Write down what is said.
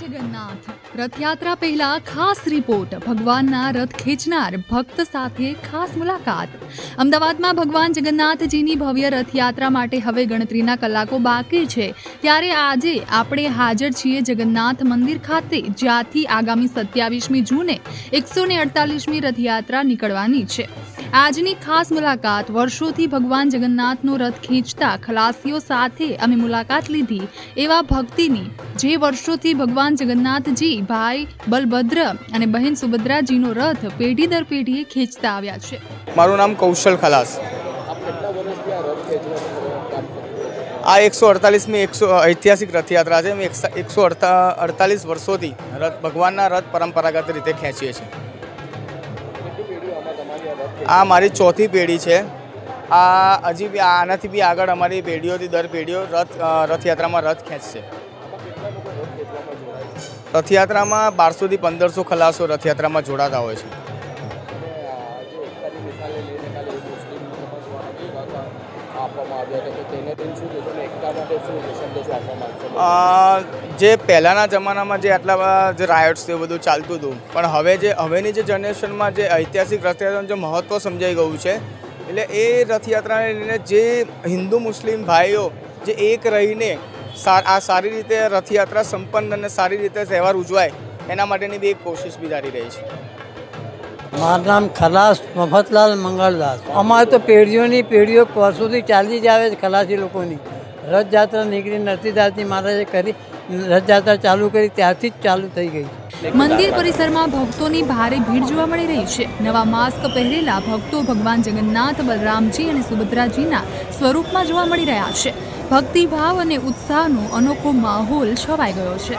જગન્નાથ રથયાત્રા પહેલા ખાસ રિપોર્ટ. ભગવાનના રથ ખેંચનાર ભક્ત સાથે ખાસ મુલાકાત. અમદાવાદમાં ભગવાન જગન્નાથજીની ભવ્ય રથયાત્રા માટે હવે ગણતરીના કલાકો બાકી છે, ત્યારે આજે આપણે હાજર છીએ જગન્નાથ મંદિર ખાતે, જ્યાંથી આગામી 27મી જૂને 148મી રથયાત્રા નીકળવાની છે. આજની ખાસ મુલાકાત વર્ષોથી ભગવાન જગન્નાથનો રથ ખેંચતા ખલાસીઓ સાથે અમે મુલાકાત લીધી એવા ભક્તિની, જે વર્ષોથી ભગવાન જગન્નાથજી, ભાઈ બલભદ્ર અને બહેન સુભદ્રાજીનો રથ પેઢી દર પેઢીએ ખેંચતા આવ્યા છે. મારું નામ કૌશલ ખલાસ. આ 148મી ઐતિહાસિક રથયાત્રા છે. અમે 148 વર્ષોથી ભગવાનના રથ પરંપરાગત રીતે ખેંચીએ છીએ. આ મારી ચોથી પેઢી છે. આ હજી બી આનાથી બી આગળ અમારી પેઢીઓથી દર પેઢીઓ રથયાત્રામાં રથ ખેંચશે. રથયાત્રામાં 1200થી 1500 ખલાસો રથયાત્રામાં જોડાતા હોય છે. જે પહેલાંના જમાનામાં જે આટલા જે રાયોટ્સ એ બધું ચાલતું હતું, પણ હવેની જે જનરેશનમાં જે ઐતિહાસિક રથયાત્રાનું જે મહત્ત્વ સમજાઈ ગયું છે, એટલે એ રથયાત્રાને લઈને જે હિન્દુ મુસ્લિમ ભાઈઓ જે એક રહીને આ સારી રીતે રથયાત્રા સંપન્ન અને સારી રીતે તહેવાર ઉજવાય, એના માટેની બી એક કોશિશ બી જારી રહી છે. મારું નામ ખલાસ મફતલાલ મંગળદાસ. અમારે તો પેઢીઓની પેઢીઓ વર્ષોથી ચાલી જ આવે છે. ખલાસી લોકોની રથયાત્રા નીકળી નરસિંહદાસજી મહારાજે કરી રથયાત્રા ચાલુ કરી ત્યારથી જ ચાલુ થઈ ગઈ. મંદિર પરિસરમાં ભક્તોની ભારે ભીડ જોવા મળી રહી છે. નવા માસ્ક પહેરેલા ભક્તો ભગવાન જગન્નાથ, બલરામજી અને સુભદ્રાજીના સ્વરૂપમાં જોવા મળી રહ્યા છે. ભક્તિભાવ અને ઉત્સાહનો અનોખો માહોલ છવાઈ ગયો છે.